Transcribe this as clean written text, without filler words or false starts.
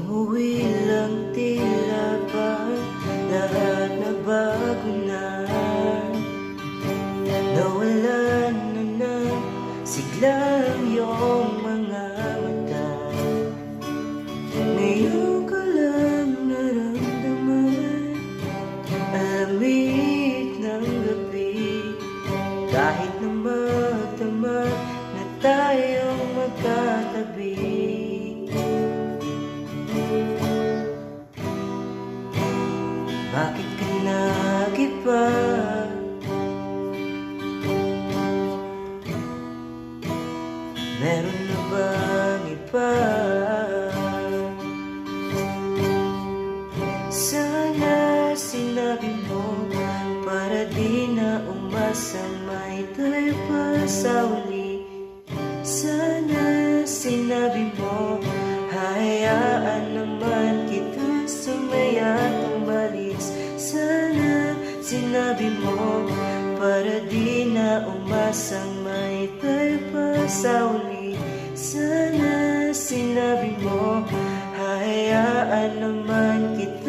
Umuwi lang tila ba lahat na bago na. Nawalan na ng sigla ang iyong mga mata. Ngayon ko lang naramdaman ang lamig ng gabi. Kahit na magdamag na tayong magkatabi. Bakit ka nag-iba? Meron na bang iba? Sana sinabi mo para di na umasa, may tayo pa sa uli. Sana sinabi mo hayaan naman kita sumaya at umalis. Sana sinabi mo para di na umasang may tayo pa sa uli. Sana sinabi mo hayaan naman kita